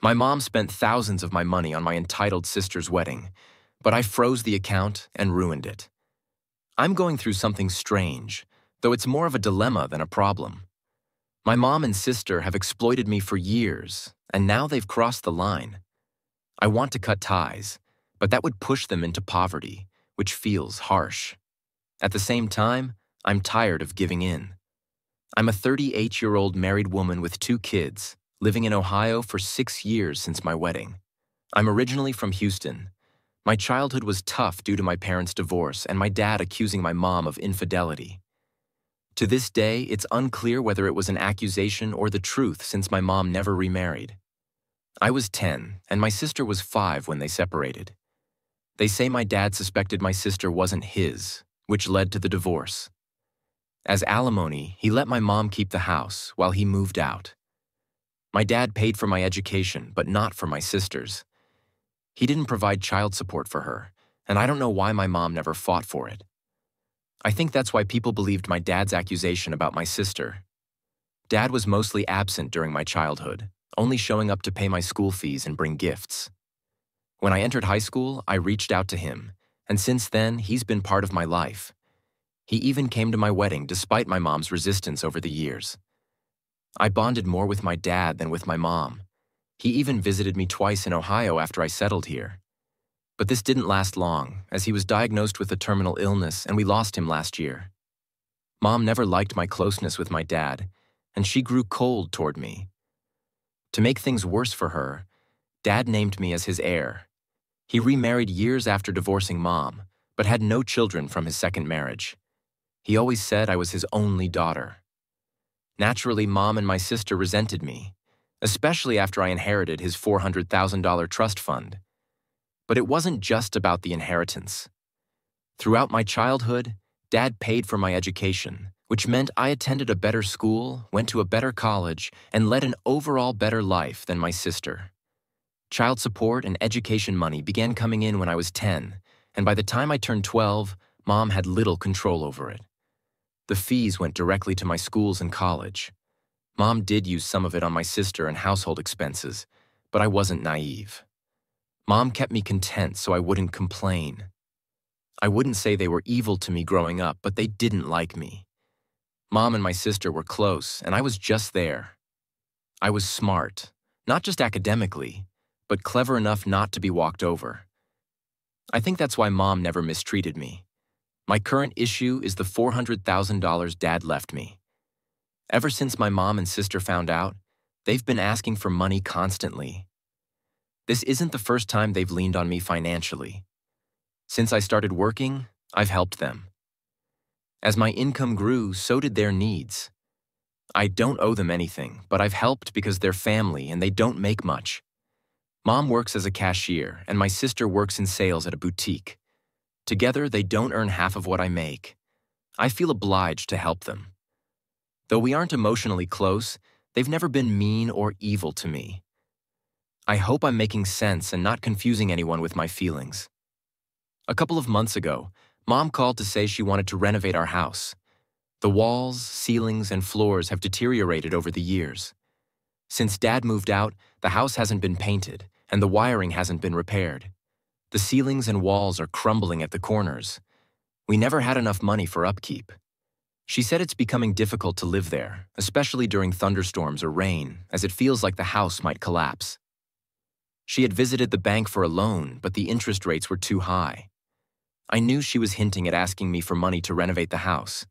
My mom spent thousands of my money on my entitled sister's wedding, but I froze the account and ruined it. I'm going through something strange, though it's more of a dilemma than a problem. My mom and sister have exploited me for years, and now they've crossed the line. I want to cut ties, but that would push them into poverty, which feels harsh. At the same time, I'm tired of giving in. I'm a 38-year-old married woman with 2 kids, living in Ohio for 6 years since my wedding. I'm originally from Houston. My childhood was tough due to my parents' divorce and my dad accusing my mom of infidelity. To this day, it's unclear whether it was an accusation or the truth since my mom never remarried. I was 10, and my sister was 5 when they separated. They say my dad suspected my sister wasn't his, which led to the divorce. As alimony, he let my mom keep the house while he moved out. My dad paid for my education, but not for my sister's. He didn't provide child support for her, and I don't know why my mom never fought for it. I think that's why people believed my dad's accusation about my sister. Dad was mostly absent during my childhood, only showing up to pay my school fees and bring gifts. When I entered high school, I reached out to him, and since then, he's been part of my life. He even came to my wedding despite my mom's resistance over the years. I bonded more with my dad than with my mom. He even visited me twice in Ohio after I settled here. But this didn't last long, as he was diagnosed with a terminal illness and we lost him last year. Mom never liked my closeness with my dad, and she grew cold toward me. To make things worse for her, Dad named me as his heir. He remarried years after divorcing Mom, but had no children from his second marriage. He always said I was his only daughter. Naturally, Mom and my sister resented me, especially after I inherited his $400,000 trust fund. But it wasn't just about the inheritance. Throughout my childhood, Dad paid for my education, which meant I attended a better school, went to a better college, and led an overall better life than my sister. Child support and education money began coming in when I was 10, and by the time I turned 12, Mom had little control over it. The fees went directly to my schools and college. Mom did use some of it on my sister and household expenses, but I wasn't naive. Mom kept me content so I wouldn't complain. I wouldn't say they were evil to me growing up, but they didn't like me. Mom and my sister were close, and I was just there. I was smart, not just academically, but clever enough not to be walked over. I think that's why Mom never mistreated me. My current issue is the $400,000 Dad left me. Ever since my mom and sister found out, they've been asking for money constantly. This isn't the first time they've leaned on me financially. Since I started working, I've helped them. As my income grew, so did their needs. I don't owe them anything, but I've helped because they're family and they don't make much. Mom works as a cashier, and my sister works in sales at a boutique. Together, they don't earn half of what I make. I feel obliged to help them. Though we aren't emotionally close, they've never been mean or evil to me. I hope I'm making sense and not confusing anyone with my feelings. A couple of months ago, Mom called to say she wanted to renovate our house. The walls, ceilings, and floors have deteriorated over the years. Since Dad moved out, the house hasn't been painted, and the wiring hasn't been repaired. The ceilings and walls are crumbling at the corners. We never had enough money for upkeep. She said it's becoming difficult to live there, especially during thunderstorms or rain, as it feels like the house might collapse. She had visited the bank for a loan, but the interest rates were too high. I knew she was hinting at asking me for money to renovate the house.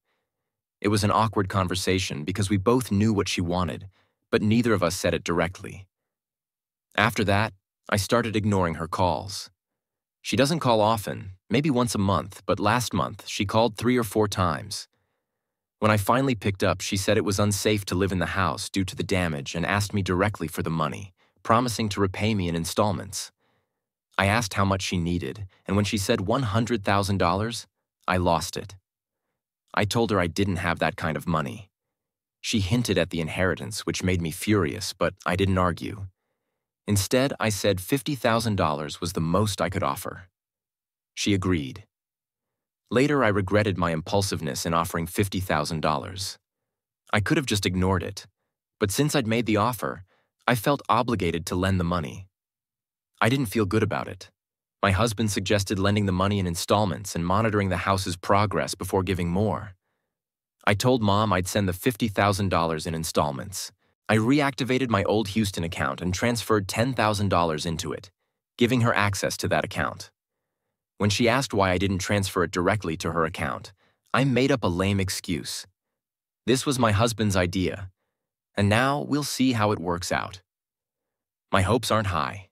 It was an awkward conversation because we both knew what she wanted, but neither of us said it directly. After that, I started ignoring her calls. She doesn't call often, maybe once a month, but last month she called 3 or 4 times. When I finally picked up, she said it was unsafe to live in the house due to the damage and asked me directly for the money, promising to repay me in installments. I asked how much she needed, and when she said $100,000, I lost it. I told her I didn't have that kind of money. She hinted at the inheritance, which made me furious, but I didn't argue. Instead, I said $50,000 was the most I could offer. She agreed. Later, I regretted my impulsiveness in offering $50,000. I could have just ignored it, but since I'd made the offer, I felt obligated to lend the money. I didn't feel good about it. My husband suggested lending the money in installments and monitoring the house's progress before giving more. I told Mom I'd send the $50,000 in installments. I reactivated my old Houston account and transferred $10,000 into it, giving her access to that account. When she asked why I didn't transfer it directly to her account, I made up a lame excuse. This was my husband's idea, and now we'll see how it works out. My hopes aren't high.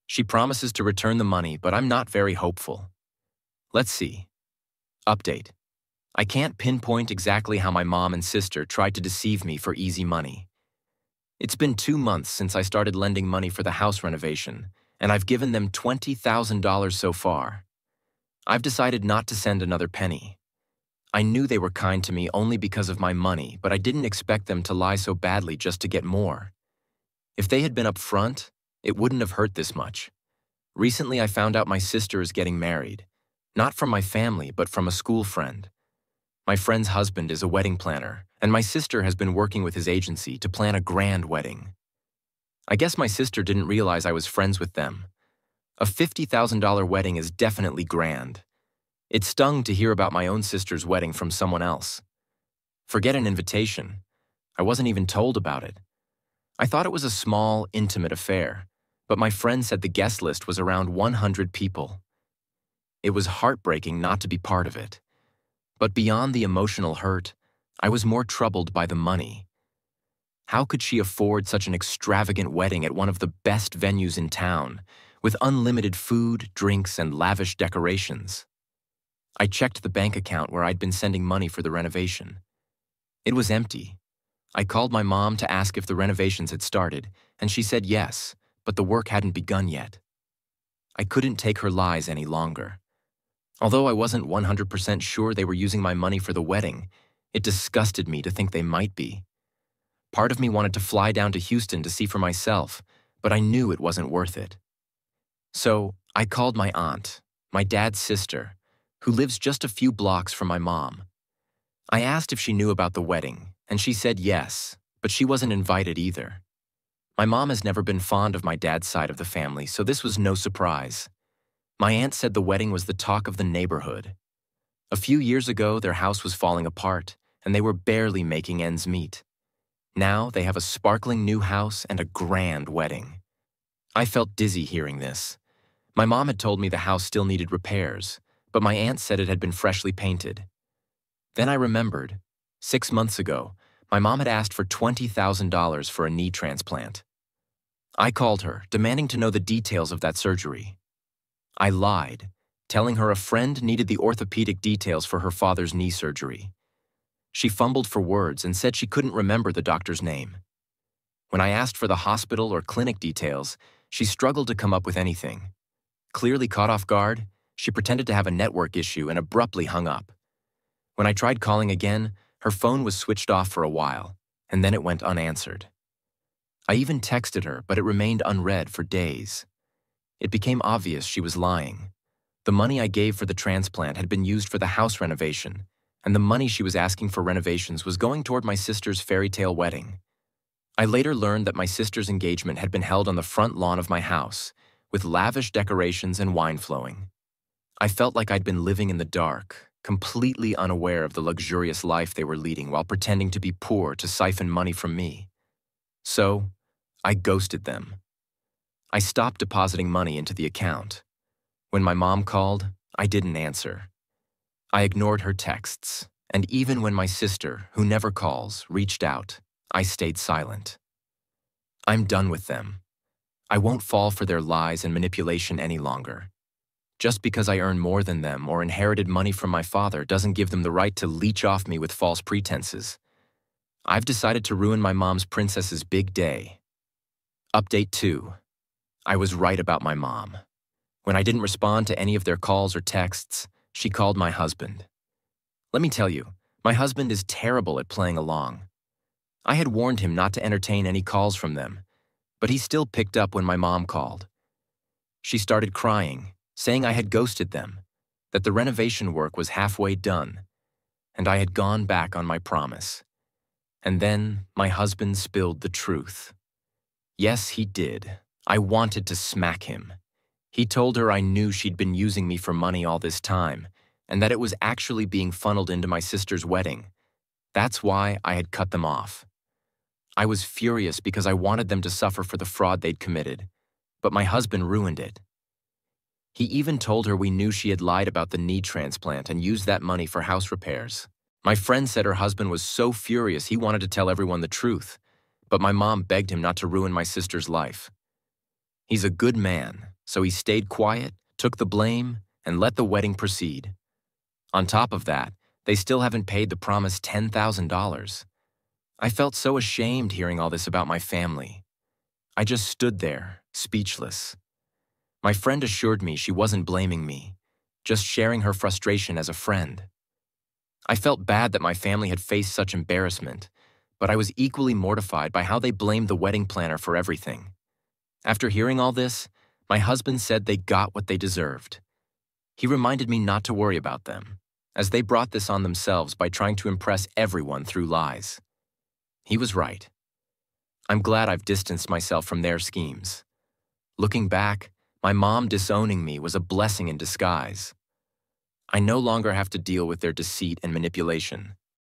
She promises to return the money, but I'm not very hopeful. Let's see. Update. I can't pinpoint exactly how my mom and sister tried to deceive me for easy money. It's been 2 months since I started lending money for the house renovation, and I've given them $20,000 so far. I've decided not to send another penny. I knew they were kind to me only because of my money, but I didn't expect them to lie so badly just to get more. If they had been upfront, it wouldn't have hurt this much. Recently, I found out my sister is getting married. Not from my family, but from a school friend. My friend's husband is a wedding planner, and my sister has been working with his agency to plan a grand wedding. I guess my sister didn't realize I was friends with them. A $50,000 wedding is definitely grand. It stung to hear about my own sister's wedding from someone else. Forget an invitation. I wasn't even told about it. I thought it was a small, intimate affair, but my friend said the guest list was around 100 people. It was heartbreaking not to be part of it. But beyond the emotional hurt, I was more troubled by the money. How could she afford such an extravagant wedding at one of the best venues in town, with unlimited food, drinks, and lavish decorations? I checked the bank account where I'd been sending money for the renovation. It was empty. I called my mom to ask if the renovations had started, and she said yes, but the work hadn't begun yet. I couldn't take her lies any longer. Although I wasn't 100% sure they were using my money for the wedding, it disgusted me to think they might be. Part of me wanted to fly down to Houston to see for myself, but I knew it wasn't worth it. So I called my aunt, my dad's sister, who lives just a few blocks from my mom. I asked if she knew about the wedding, and she said yes, but she wasn't invited either. My mom has never been fond of my dad's side of the family, so this was no surprise. My aunt said the wedding was the talk of the neighborhood. A few years ago, their house was falling apart, and they were barely making ends meet. Now they have a sparkling new house and a grand wedding. I felt dizzy hearing this. My mom had told me the house still needed repairs, but my aunt said it had been freshly painted. Then I remembered, 6 months ago, my mom had asked for $20,000 for a knee transplant. I called her, demanding to know the details of that surgery. I lied, telling her a friend needed the orthopedic details for her father's knee surgery. She fumbled for words and said she couldn't remember the doctor's name. When I asked for the hospital or clinic details, she struggled to come up with anything. Clearly caught off guard, she pretended to have a network issue and abruptly hung up. When I tried calling again, her phone was switched off for a while, and then it went unanswered. I even texted her, but it remained unread for days. It became obvious she was lying. The money I gave for the transplant had been used for the house renovation, and the money she was asking for renovations was going toward my sister's fairy tale wedding. I later learned that my sister's engagement had been held on the front lawn of my house, with lavish decorations and wine flowing. I felt like I'd been living in the dark, completely unaware of the luxurious life they were leading while pretending to be poor to siphon money from me. So, I ghosted them. I stopped depositing money into the account. When my mom called, I didn't answer. I ignored her texts, and even when my sister, who never calls, reached out, I stayed silent. I'm done with them. I won't fall for their lies and manipulation any longer. Just because I earn more than them or inherited money from my father doesn't give them the right to leech off me with false pretenses. I've decided to ruin my mom's princess's big day. Update 2. I was right about my mom. When I didn't respond to any of their calls or texts, she called my husband. Let me tell you, my husband is terrible at playing along. I had warned him not to entertain any calls from them, but he still picked up when my mom called. She started crying, saying I had ghosted them, that the renovation work was halfway done, and I had gone back on my promise. And then my husband spilled the truth. Yes, he did. I wanted to smack him. He told her I knew she'd been using me for money all this time, and that it was actually being funneled into my sister's wedding. That's why I had cut them off. I was furious because I wanted them to suffer for the fraud they'd committed, but my husband ruined it. He even told her we knew she had lied about the knee transplant and used that money for house repairs. My friend said her husband was so furious he wanted to tell everyone the truth, but my mom begged him not to ruin my sister's life. He's a good man, so he stayed quiet, took the blame, and let the wedding proceed. On top of that, they still haven't paid the promised $10,000. I felt so ashamed hearing all this about my family. I just stood there, speechless. My friend assured me she wasn't blaming me, just sharing her frustration as a friend. I felt bad that my family had faced such embarrassment, but I was equally mortified by how they blamed the wedding planner for everything. After hearing all this, my husband said they got what they deserved. He reminded me not to worry about them, as they brought this on themselves by trying to impress everyone through lies. He was right. I'm glad I've distanced myself from their schemes. Looking back, my mom disowning me was a blessing in disguise. I no longer have to deal with their deceit and manipulation.